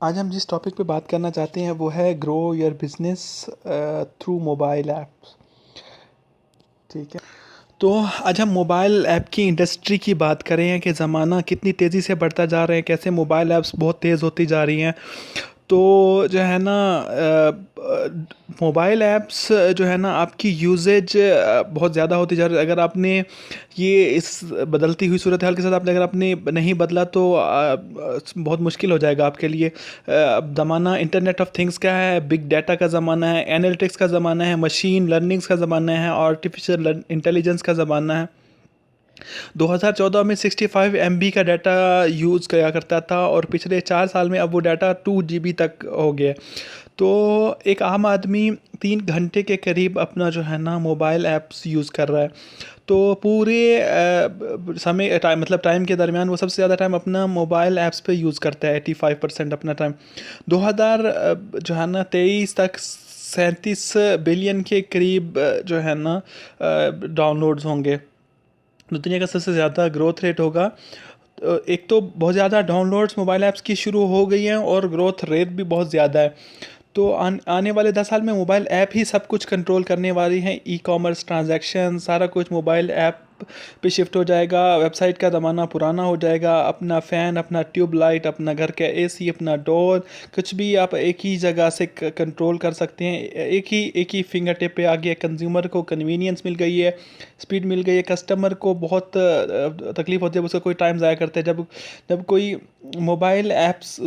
आज हम जिस टॉपिक पे बात करना चाहते हैं वो है grow your business through mobile apps. ठीक है। तो आज हम मोबाइल ऐप की इंडस्ट्री की बात करें कि ज़माना कितनी तेज़ी से बढ़ता जा रहा है, कैसे मोबाइल ऐप्स बहुत तेज़ होती जा रही हैं। तो जो है ना मोबाइल ऐप्स जो है ना आपकी यूजेज बहुत ज़्यादा होती जा रही है। अगर आपने ये इस बदलती हुई सूरत हाल के साथ आपने अगर आपने नहीं बदला तो बहुत मुश्किल हो जाएगा आपके लिए। अब ज़माना इंटरनेट ऑफ थिंग्स का है, बिग डाटा का ज़माना है, एनालिटिक्स का ज़माना है, मशीन लर्निंग्स का ज़माना है, आर्टिफिशियल इंटेलिजेंस का ज़माना है। 2014 में 65 MB का डाटा यूज़ किया करता था और पिछले 4 साल में अब वो डाटा 2 GB तक हो गया। तो एक आम आदमी 3 घंटे के करीब अपना जो है ना मोबाइल ऐप्स यूज़ कर रहा है। तो पूरे समय टाइम मतलब टाइम के दरमियान वो सबसे ज़्यादा टाइम अपना मोबाइल ऐप्स पे यूज़ करता है, 85% अपना टाइम। 2000 जो है ना 23 तक 37 बिलियन के करीब जो है ना डाउनलोड्स होंगे। तो दुनिया का सबसे ज़्यादा ग्रोथ रेट होगा। तो एक तो बहुत ज़्यादा डाउनलोड्स मोबाइल ऐप्स की शुरू हो गई हैं और ग्रोथ रेट भी बहुत ज़्यादा है। तो आने वाले 10 साल में मोबाइल ऐप ही सब कुछ कंट्रोल करने वाली हैं। ई कॉमर्स ट्रांजैक्शन सारा कुछ मोबाइल ऐप पे शिफ्ट हो जाएगा। वेबसाइट का ज़माना पुराना हो जाएगा। अपना फ़ैन, अपना ट्यूबलाइट, अपना घर का एसी, अपना डोर, कुछ भी आप एक ही जगह से कंट्रोल कर सकते हैं। एक ही फिंगर टिप पे आ गया। कंज्यूमर को कन्वीनियंस मिल गई है, स्पीड मिल गई है। कस्टमर को बहुत तकलीफ़ होती है, उसका कोई टाइम ज़ाया करता है। जब जब कोई मोबाइल ऐप्स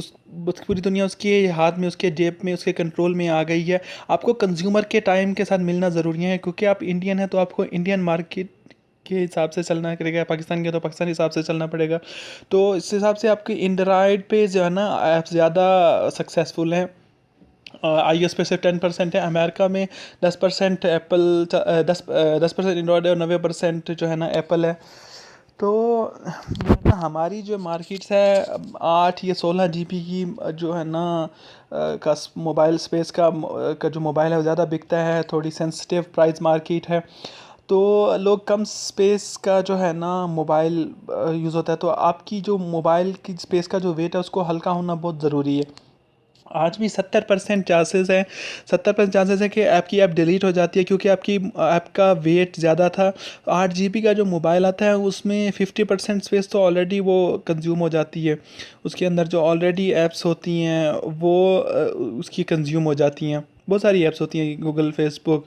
पूरी दुनिया उसके हाथ में, उसके जेब में, उसके कंट्रोल में आ गई है। आपको कंज्यूमर के टाइम के साथ मिलना ज़रूरी है, क्योंकि आप इंडियन हैं तो आपको इंडियन मार्केट के हिसाब से चलना पड़ेगा। पाकिस्तान के तो पाकिस्तानी हिसाब से चलना पड़ेगा। तो इस हिसाब से आपके एंड्रॉयड पे जो है ना ऐप्स ज़्यादा सक्सेसफुल हैं। iOS पे सिर्फ 10% है। अमेरिका में 10% एप्पल, 10% एंड्रॉयड है और 90% जो है ना एप्पल है। तो जो है ना हमारी जो मार्केट्स है 8 या 16 GB की जो है ना का मोबाइल स्पेस का जो मोबाइल है वो ज़्यादा बिकता है। थोड़ी सेंसिटिव प्राइस मार्केट है, तो लोग कम स्पेस का जो है ना मोबाइल यूज़ होता है। तो आपकी जो मोबाइल की स्पेस का जो वेट है उसको हल्का होना बहुत ज़रूरी है। आज भी 70% चांसेस हैं, 70% चांसेस है कि आपकी ऐप डिलीट हो जाती है, क्योंकि आपकी ऐप का वेट ज़्यादा था। 8 GB का जो मोबाइल आता है उसमें 50% स्पेस तो ऑलरेडी वो कंज्यूम हो जाती है। उसके अंदर जो ऑलरेडी ऐप्स होती हैं वो उसकी कंज्यूम हो जाती हैं। बहुत सारी ऐप्स होती हैं, गूगल, फेसबुक।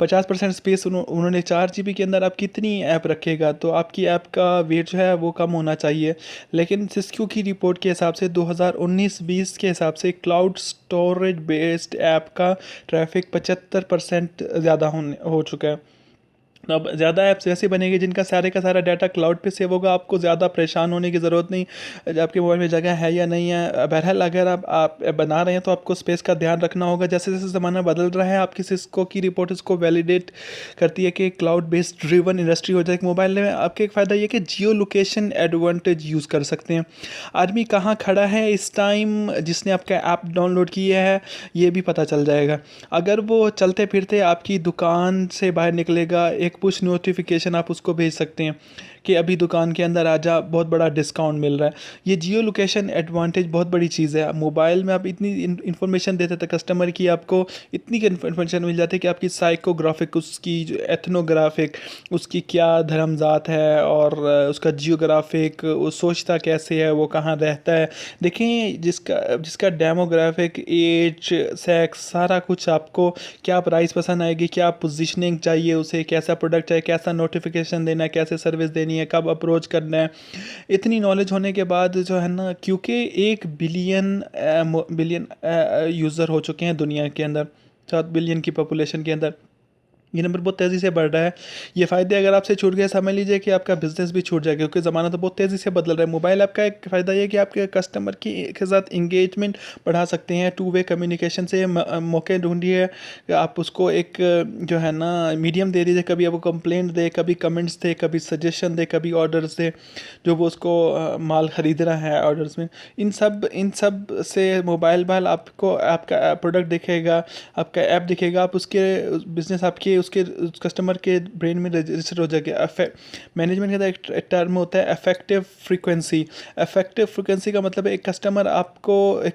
50% स्पेस उन्होंने 4 GB के अंदर आप कितनी ऐप रखेगा, तो आपकी ऐप का वेट जो है वो कम होना चाहिए। लेकिन सिस्क्यू की रिपोर्ट के हिसाब से 2019-20 के हिसाब से क्लाउड स्टोरेज बेस्ड ऐप का ट्रैफिक 75% ज़्यादा हो चुका है। अब ज़्यादा ऐप्स ऐसी बनेगी जिनका सारे का सारा डाटा क्लाउड पे सेव होगा। आपको ज़्यादा परेशान होने की ज़रूरत नहीं, आपके मोबाइल में जगह है या नहीं है। बहरहाल अगर आप बना रहे हैं तो आपको स्पेस का ध्यान रखना होगा। जैसे जैसे ज़माना बदल रहा है, आपकी सिस्को की रिपोर्ट इसको वैलिडेट करती है कि क्लाउड बेस्ड ड्रिवन इंडस्ट्री हो जाएगी। मोबाइल में आपके एक फ़ायदा ये कि जियो लोकेशन एडवांटेज यूज़ कर सकते हैं। आदमी कहाँ खड़ा है इस टाइम, जिसने आपका ऐप डाउनलोड किया है, ये भी पता चल जाएगा। अगर वो चलते फिरते आपकी दुकान से बाहर निकलेगा, एक पुश नोटिफिकेशन आप उसको भेज सकते हैं कि अभी दुकान के अंदर आ जा, बहुत बड़ा डिस्काउंट मिल रहा है। ये जियो लोकेशन एडवांटेज बहुत बड़ी चीज़ है। मोबाइल में आप इतनी इन्फॉर्मेशन देते थे कस्टमर की, आपको इतनी इन्फॉर्मेशन मिल जाती है कि आपकी साइकोग्राफिक, उसकी जो एथनोग्राफिक, उसकी क्या धर्मजात है, और उसका जियोग्राफिक, वो सोचता कैसे है, वो कहाँ रहता है। देखें, जिसका जिसका डेमोग्राफिक, एज, सेक्स, सारा कुछ आपको, क्या प्राइस पसंद आएगी, क्या पोजीशनिंग चाहिए उसे, कैसा प्रोडक्ट चाहिए, कैसा नोटिफिकेशन देना है, कैसे सर्विस देनी है, कब अप्रोच करना है। इतनी नॉलेज होने के बाद जो है ना, क्योंकि 1 बिलियन यूज़र हो चुके हैं दुनिया के अंदर, 7 बिलियन की पॉपुलेशन के अंदर, ये नंबर बहुत तेज़ी से बढ़ रहा है। ये फ़ायदे अगर आपसे छूट गए, समझ लीजिए कि आपका बिज़नेस भी छूट जाएगा, क्योंकि ज़माना तो बहुत तेज़ी से बदल रहा है। मोबाइल ऐप का एक फ़ायदा ये है कि आपके कस्टमर की के साथ इंगेजमेंट बढ़ा सकते हैं। टू वे कम्युनिकेशन से मौके ढूंढिए, आप उसको एक जो है ना मीडियम दे दीजिए। कभी आपको कंप्लेंट दे, कभी कमेंट्स दे, कभी सजेशन दे, कभी ऑर्डर्स दे, जो वो उसको माल ख़रीद रहा है ऑर्डर्स में। इन सब से मोबाइल आपको आपका प्रोडक्ट दिखेगा, आपका ऐप दिखेगा, आप उसके बिज़नेस आपके उसके उस कस्टमर के ब्रेन में रजिस्टर हो जाएगा। मैनेजमेंट का एक टर्म होता है इफेक्टिव फ्रीक्वेंसी। इफेक्टिव फ्रीक्वेंसी का मतलब है एक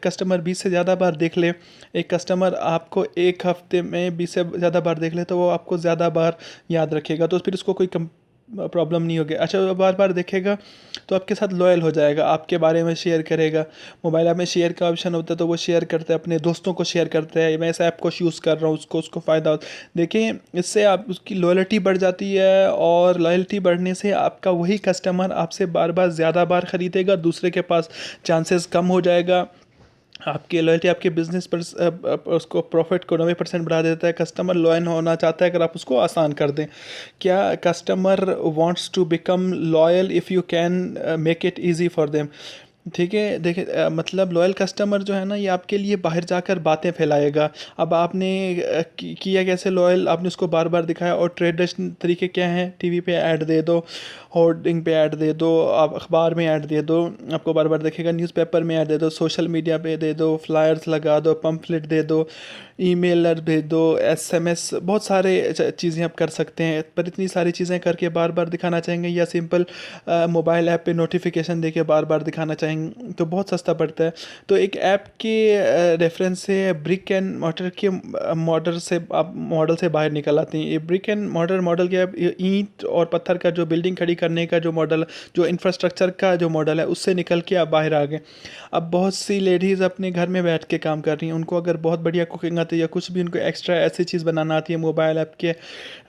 कस्टमर 20 से ज़्यादा बार देख ले, एक कस्टमर आपको एक हफ्ते में 20 से ज़्यादा बार देख ले तो वो आपको ज़्यादा बार याद रखेगा, तो फिर उसको कोई प्रॉब्लम नहीं होगी। अच्छा, वो बार बार देखेगा तो आपके साथ लॉयल हो जाएगा, आपके बारे में शेयर करेगा। मोबाइल ऐप में शेयर का ऑप्शन होता है तो वो शेयर करते हैं, अपने दोस्तों को शेयर करते हैं, मैं इस ऐप को यूज़ कर रहा हूँ, उसको फ़ायदा हो। देखिए, इससे आप उसकी लॉयल्टी बढ़ जाती है, और लॉयल्टी बढ़ने से आपका वही कस्टमर आपसे बार बार ज़्यादा बार ख़रीदेगा, दूसरे के पास चांसेस कम हो जाएगा। आपकी लॉयल्टी आपके बिजनेस पर उसको प्रॉफिट को 90% बढ़ा देता है। कस्टमर लॉयल होना चाहता है अगर आप उसको आसान कर दें। क्या customer wants to become loyal if you can make it easy for them. ठीक है, देखिए मतलब लॉयल कस्टमर जो है ना, ये आपके लिए बाहर जाकर बातें फैलाएगा। अब आपने किया कैसे लॉयल, आपने उसको बार बार दिखाया। और ट्रेडिशनल तरीके क्या हैं, टीवी पे ऐड दे दो, होर्डिंग पे ऐड दे दो, आप अखबार में ऐड दे दो, आपको बार बार दिखेगा। न्यूज़पेपर में ऐड दे दो, सोशल मीडिया पे दे दो, फ्लायर्स लगा दो, पम्फलेट दे दो, ईमेलर भेज दो, एसएमएस, बहुत सारे चीज़ें आप कर सकते हैं। पर इतनी सारी चीज़ें करके बार बार दिखाना चाहेंगे, या सिंपल मोबाइल ऐप पे नोटिफिकेशन देके बार बार दिखाना चाहेंगे तो बहुत सस्ता पड़ता है। तो एक ऐप के रेफरेंस से ब्रिक एंड मॉर्टर के मॉडल से बाहर निकल आती हैं। ये ब्रिक एंड मॉर्टर मॉडल क्या है, ईंट और पत्थर का जो बिल्डिंग खड़ी करने का जो मॉडल, जो इंफ्रास्ट्रक्चर का जो मॉडल है, उससे निकल के आप बाहर आ गए। अब बहुत सी लेडीज़ अपने घर में बैठ के काम कर रही हैं, उनको अगर बहुत बढ़िया कुकिंग आती है, या कुछ भी उनको एक्स्ट्रा ऐसी चीज़ बनाना आती है मोबाइल ऐप के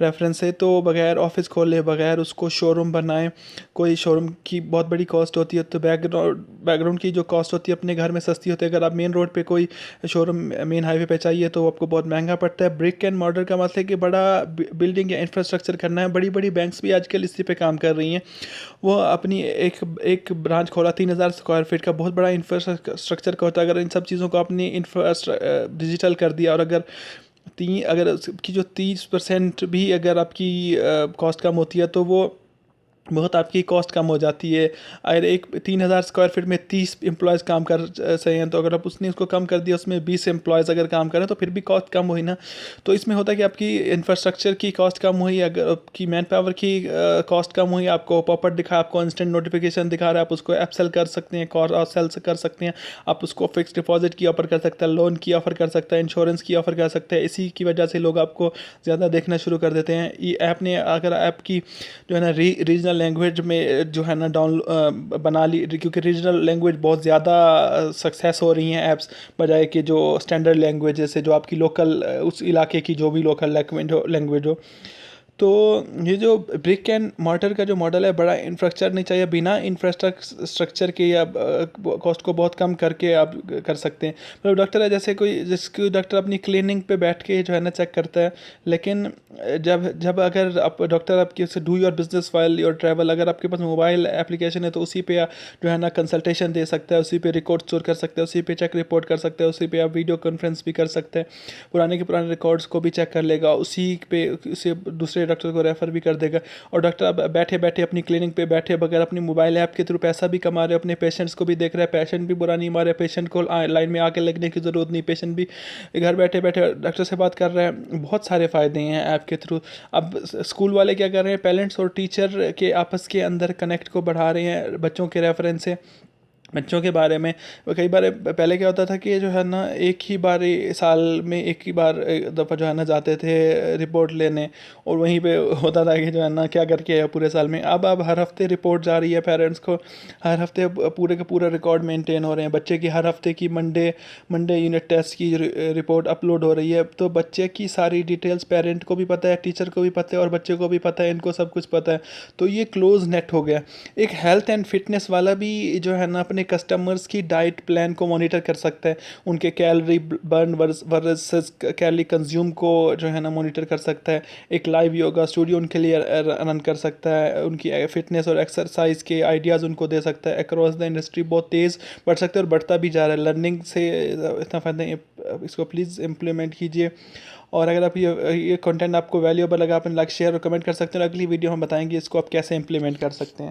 रेफरेंस से, तो बगैर ऑफिस खोले, बगैर उसको शोरूम बनाए, कोई शोरूम की बहुत बड़ी कॉस्ट होती है, तो बैकग्राउंड की जो कॉस्ट होती है अपने घर में सस्ती होती है। अगर आप मेन रोड पे कोई शोरूम मेन हाईवे पे चाहिए तो आपको बहुत महंगा पड़ता है। ब्रिक एंड मॉर्टर का मतलब है कि बड़ा बिल्डिंग या इंफ्रास्ट्रक्चर करना है। बड़ी बड़ी बैंक्स भी आजकल इसी पे काम कर रही हैं। वो अपनी एक ब्रांच खोला, 3,000 स्क्वायर फीट का बहुत बड़ा इंफ्रास्ट्रक्चर का होता है। अगर इन सब चीज़ों को अपनी डिजिटल कर दिया, और अगर उसकी जो 30% भी अगर आपकी कॉस्ट कम होती है, तो वो बहुत आपकी कॉस्ट कम हो जाती है। अगर 3,000 स्क्वायर फीट में 30 एम्प्लॉयज़ काम कर सही हैं, तो अगर आप उसने उसको कम कर दिया, उसमें 20 एम्प्लॉयज़ अगर काम करें, तो फिर भी कॉस्ट कम हुई ना। तो इसमें होता है कि आपकी इंफ्रास्ट्रक्चर की कॉस्ट कम हुई, अगर आपकी मैन पावर की कॉस्ट कम हुई, आपको पॉपअप दिखा, आपको इंस्टेंट नोटिफिकेशन दिखा रहा है, आप उसको ऐप सेल कर सकते हैं, क्रॉस सेल कर सकते हैं, आप उसको फिक्स डिपॉजिट की ऑफ़र कर सकते हैं, लोन की ऑफ़र कर सकते हैं, इंश्योरेंस की ऑफ़र कर सकते हैं। इसी की वजह से लोग आपको ज़्यादा देखना शुरू कर देते हैं। ये ऐप ने, अगर ऐप की जो है ना रीजनल लैंग्वेज में जो है ना बना ली, क्योंकि रीजनल लैंग्वेज बहुत ज़्यादा सक्सेस हो रही हैं ऐप्स, बजाय कि जो स्टैंडर्ड लैंग्वेजेस है, जो आपकी लोकल उस इलाके की जो भी लोकल लैंग्वेज हो। तो ये जो ब्रिक एंड मॉर्टर का जो मॉडल है, बड़ा इंफ्रास्ट्रक्चर नहीं चाहिए, बिना इंफ्रास्ट्रक्चर के आप कॉस्ट को बहुत कम करके आप कर सकते हैं। मतलब डॉक्टर है, जैसे जिसको डॉक्टर अपनी क्लिनिक पे बैठ के जो है ना चेक करता है, लेकिन जब अगर आप डॉक्टर आपके से do your business file your travel, अगर आपके पास मोबाइल एप्लीकेशन है, तो उसी पे जो है ना कंसल्टेशन दे सकता है, उसी पे रिकॉर्ड स्टोर कर सकते हैं, उसी पे चेक रिपोर्ट कर सकते हैं, उसी पे आप वीडियो कॉन्फ्रेंस भी कर सकते हैं, पुराने के पुराने रिकॉर्ड्स को भी चेक कर लेगा, उसी पे उसे दूसरे डॉक्टर को रेफ़र भी कर देगा। और डॉक्टर अब बैठे बैठे अपनी क्लिनिक पे बैठे बगैर अपनी मोबाइल ऐप के थ्रू पैसा भी कमा रहे हैं, अपने पेशेंट्स को भी देख रहे हैं, पेशेंट भी बुरा नहीं मारे, पेशेंट को लाइन में आके लगने की ज़रूरत नहीं, पेशेंट भी घर बैठे बैठे डॉक्टर से बात कर रहे हैं। बहुत सारे फ़ायदे हैं ऐप के थ्रू। अब स्कूल वाले क्या कर रहे हैं, पेरेंट्स और टीचर के आपस के अंदर कनेक्ट को बढ़ा रहे हैं बच्चों के रेफरेंस से, बच्चों के बारे में। कई बार पहले क्या होता था कि जो है ना एक ही बार साल में एक ही बार एक दफ़ा जो है ना जाते थे रिपोर्ट लेने, और वहीं पे होता था कि जो है ना क्या करके आया पूरे साल में। अब हर हफ्ते रिपोर्ट जा रही है पेरेंट्स को, हर हफ्ते पूरे का पूरा रिकॉर्ड मेंटेन हो रहे हैं बच्चे की। हर हफ्ते की मंडे यूनिट टेस्ट की रिपोर्ट अपलोड हो रही है, तो बच्चे की सारी डिटेल्स पेरेंट को भी पता है, टीचर को भी पता है, और बच्चे को भी पता है, इनको सब कुछ पता है। तो ये क्लोज नेट हो गया। एक हेल्थ एंड फिटनेस वाला भी जो है ना अपने कस्टमर्स की डाइट प्लान को मॉनिटर कर सकता है, उनके calorie burn versus calorie consume को जो है ना मॉनिटर कर सकता है। एक लाइव योगा स्टूडियो उनके लिए रन कर सकता है, उनकी फिटनेस और एक्सरसाइज के आइडियाज़ उनको दे सकता है। अक्रॉस द इंडस्ट्री बहुत तेज़ बढ़ सकता है और बढ़ता भी जा रहा है। लर्निंग से इतना फ़ायदा है, इसको प्लीज़ इम्प्लीमेंट कीजिए। और अगर आप ये कंटेंट आपको वैल्यूएबल लगा, आप लाइक शेयर और कमेंट कर सकते हैं। अगली वीडियो हम बताएंगे इसको आप कैसे इम्प्लीमेंट कर सकते हैं।